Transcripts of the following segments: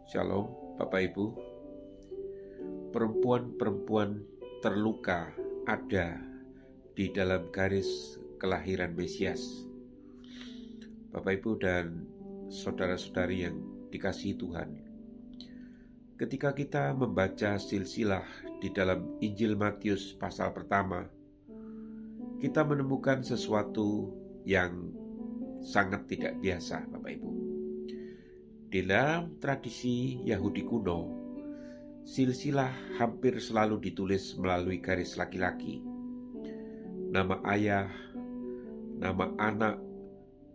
Shalom Bapak Ibu. Perempuan-perempuan terluka ada di dalam garis kelahiran Mesias. Bapak Ibu dan saudara-saudari yang dikasihi Tuhan, ketika kita membaca silsilah di dalam Injil Matius pasal pertama, kita menemukan sesuatu yang sangat tidak biasa, Bapak Ibu. Di dalam tradisi Yahudi kuno, silsilah hampir selalu ditulis melalui garis laki-laki. Nama ayah, nama anak,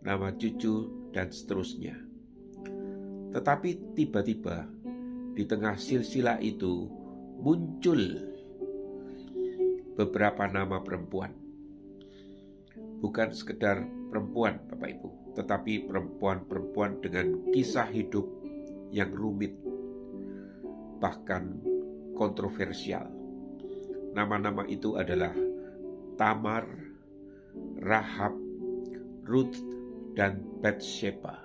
nama cucu, dan seterusnya. Tetapi tiba-tiba di tengah silsilah itu muncul beberapa nama perempuan. Bukan sekedar perempuan, Bapak Ibu, tetapi perempuan-perempuan dengan kisah hidup yang rumit, bahkan kontroversial. Nama-nama itu adalah Tamar, Rahab, Ruth, dan Batsheba.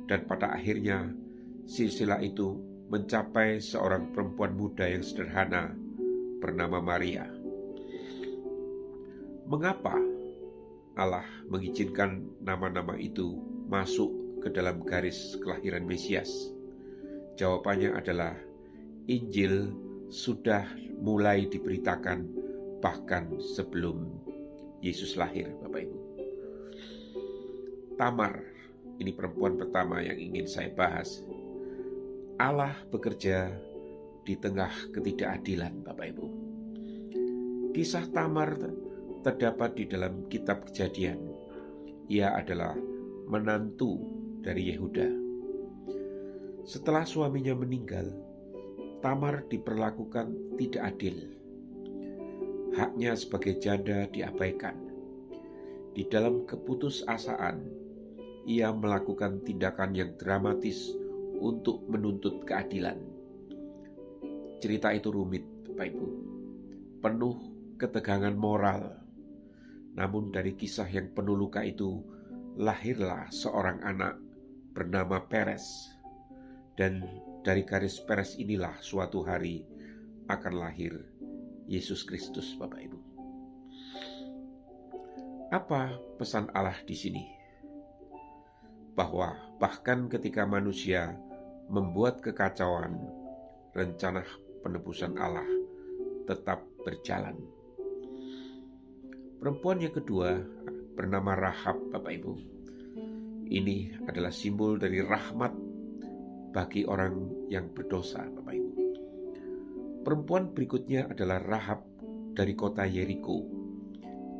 Dan pada akhirnya silsilah itu mencapai seorang perempuan muda yang sederhana bernama Maria. Mengapa Allah mengizinkan nama-nama itu masuk ke dalam garis kelahiran Mesias? Jawabannya adalah Injil sudah mulai diberitakan bahkan sebelum Yesus lahir, Bapak Ibu. Tamar, ini perempuan pertama yang ingin saya bahas. Allah bekerja di tengah ketidakadilan, Bapak Ibu. Kisah Tamar terdapat di dalam kitab Kejadian. Ia adalah menantu dari Yehuda. Setelah suaminya meninggal, Tamar diperlakukan tidak adil. Haknya sebagai janda diabaikan. Di dalam keputusasaan, ia melakukan tindakan yang dramatis untuk menuntut keadilan. Cerita itu rumit, Bapak Ibu, penuh ketegangan moral. Namun dari kisah yang penuh luka itu lahirlah seorang anak bernama Peres. Dan dari garis Peres inilah suatu hari akan lahir Yesus Kristus, Bapak Ibu. Apa pesan Allah di sini? Bahwa bahkan ketika manusia membuat kekacauan, rencana penebusan Allah tetap berjalan. Perempuan yang kedua bernama Rahab, Bapak Ibu. Ini adalah simbol dari rahmat bagi orang yang berdosa, Bapak Ibu. Perempuan berikutnya adalah Rahab dari kota Yeriko.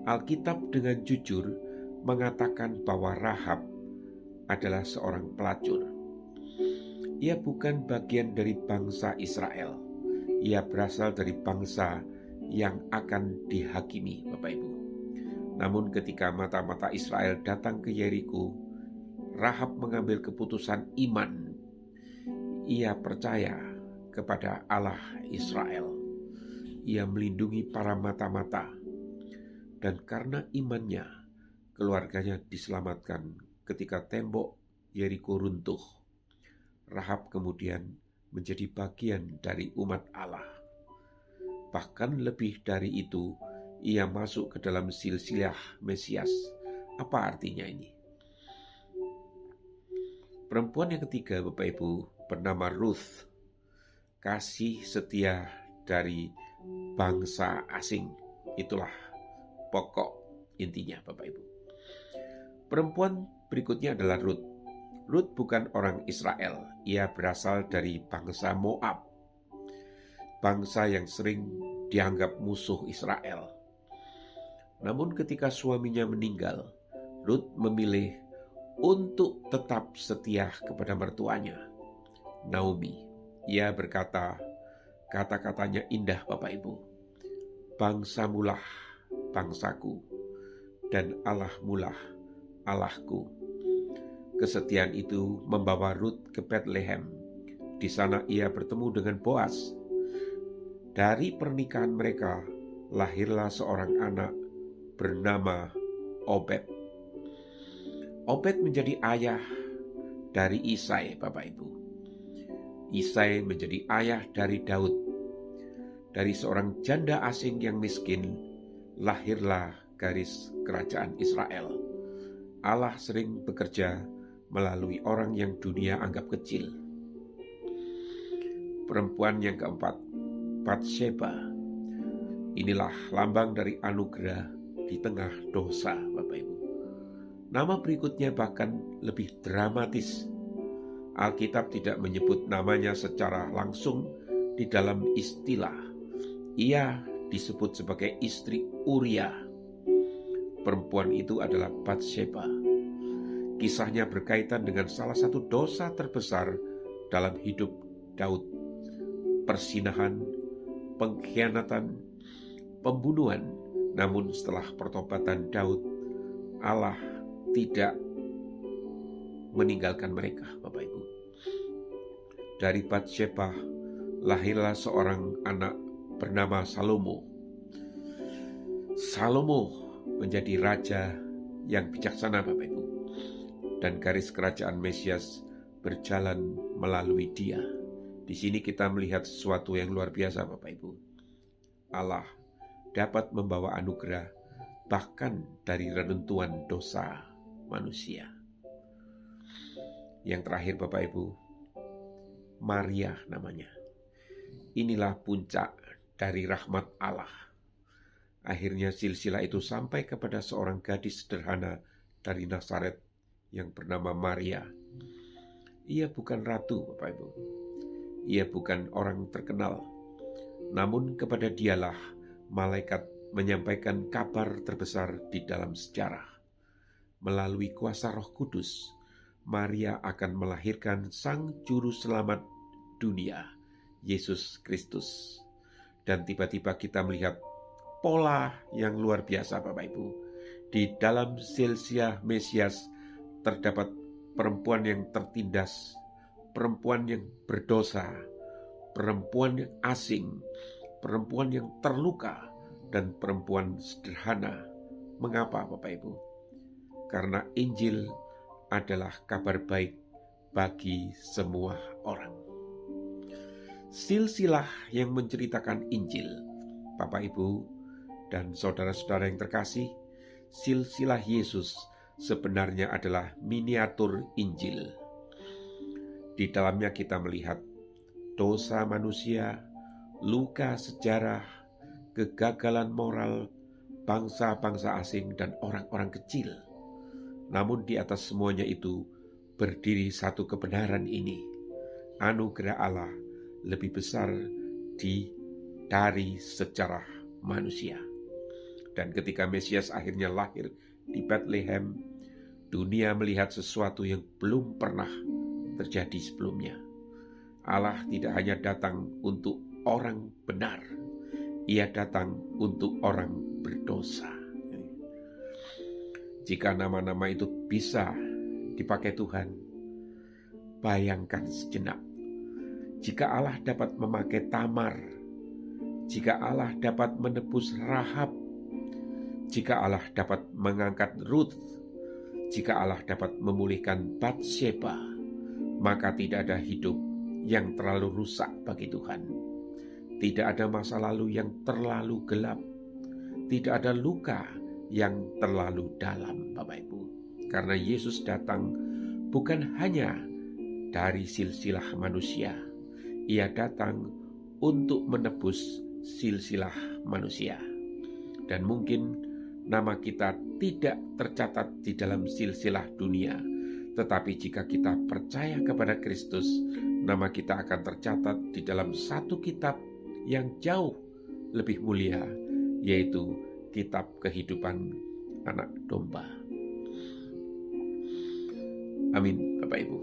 Alkitab dengan jujur mengatakan bahwa Rahab adalah seorang pelacur. Ia bukan bagian dari bangsa Israel. Ia berasal dari bangsa yang akan dihakimi, Bapak Ibu. Namun ketika mata-mata Israel datang ke Yeriko, Rahab mengambil keputusan iman. Ia percaya kepada Allah Israel. Ia melindungi para mata-mata. Dan karena imannya, keluarganya diselamatkan ketika tembok Yeriko runtuh. Rahab kemudian menjadi bagian dari umat Allah. Bahkan lebih dari itu, ia masuk ke dalam silsilah Mesias. Apa artinya ini? Perempuan yang ketiga, Bapak Ibu, bernama Ruth. Kasih setia dari bangsa asing. Itulah pokok intinya, Bapak Ibu. Perempuan berikutnya adalah Ruth. Ruth bukan orang Israel. Ia berasal dari bangsa Moab. Bangsa yang sering dianggap musuh Israel. Namun ketika suaminya meninggal, Ruth memilih untuk tetap setia kepada mertuanya, Naomi. Ia berkata, kata-katanya indah, Bapak Ibu. Bangsamulah bangsaku, dan Allahmulah Allahku. Kesetiaan itu membawa Ruth ke Bethlehem. Di sana ia bertemu dengan Boaz. Dari pernikahan mereka lahirlah seorang anak bernama Obed. Obed menjadi ayah dari Isai, Bapak Ibu. Isai menjadi ayah dari Daud. Dari seorang janda asing yang miskin, lahirlah garis kerajaan Israel. Allah sering bekerja melalui orang yang dunia anggap kecil. Perempuan yang keempat, Batsheba. Inilah lambang dari anugerah di tengah dosa, Bapak Ibu. Nama berikutnya bahkan lebih dramatis. Alkitab tidak menyebut namanya secara langsung di dalam istilah. Ia disebut sebagai istri Uria. Perempuan itu adalah Batsheba. Kisahnya berkaitan dengan salah satu dosa terbesar dalam hidup Daud. Persinahan, pengkhianatan, pembunuhan. Namun setelah pertobatan Daud, Allah tidak meninggalkan mereka, Bapak Ibu. Dari Batsheba lahirlah seorang anak bernama Salomo. Salomo menjadi raja yang bijaksana, Bapak Ibu. Dan garis kerajaan Mesias berjalan melalui dia. Di sini kita melihat sesuatu yang luar biasa, Bapak Ibu. Allah dapat membawa anugerah bahkan dari reruntuhan dosa manusia. Yang terakhir, Bapak Ibu, Maria namanya. Inilah puncak dari rahmat Allah. Akhirnya silsilah itu sampai kepada seorang gadis sederhana dari Nazaret yang bernama Maria. Ia bukan ratu, Bapak Ibu. Ia bukan orang terkenal. Namun kepada dialah malaikat menyampaikan kabar terbesar di dalam sejarah. Melalui kuasa Roh Kudus, Maria akan melahirkan Sang Juru Selamat dunia, Yesus Kristus. Dan tiba-tiba kita melihat pola yang luar biasa, Bapak Ibu. Di dalam silsilah Mesias terdapat perempuan yang tertindas, perempuan yang berdosa, perempuan yang asing, perempuan yang terluka, dan perempuan sederhana. Mengapa, Bapak Ibu? Karena Injil adalah kabar baik bagi semua orang. Silsilah yang menceritakan Injil, Bapak Ibu dan saudara-saudara yang terkasih, silsilah Yesus sebenarnya adalah miniatur Injil. Di dalamnya kita melihat dosa manusia, luka sejarah, kegagalan moral, bangsa-bangsa asing dan orang-orang kecil. Namun di atas semuanya itu berdiri satu kebenaran ini. Anugerah Allah lebih besar dari sejarah manusia. Dan ketika Mesias akhirnya lahir di Bethlehem, dunia melihat sesuatu yang belum pernah terjadi sebelumnya. Allah tidak hanya datang untuk orang benar, Ia datang untuk orang berdosa. Jika nama-nama itu bisa dipakai Tuhan, bayangkan sejenak. Jika Allah dapat memakai Tamar, jika Allah dapat menebus Rahab, jika Allah dapat mengangkat Ruth, jika Allah dapat memulihkan Batsheba, maka tidak ada hidup yang terlalu rusak bagi Tuhan. Tidak ada masa lalu yang terlalu gelap. Tidak ada luka yang terlalu dalam, Bapak Ibu. Karena Yesus datang bukan hanya dari silsilah manusia. Ia datang untuk menebus silsilah manusia. Dan mungkin nama kita tidak tercatat di dalam silsilah dunia. Tetapi jika kita percaya kepada Kristus, nama kita akan tercatat di dalam satu kitab yang jauh lebih mulia, yaitu kitab kehidupan anak domba. Amin, Bapak Ibu.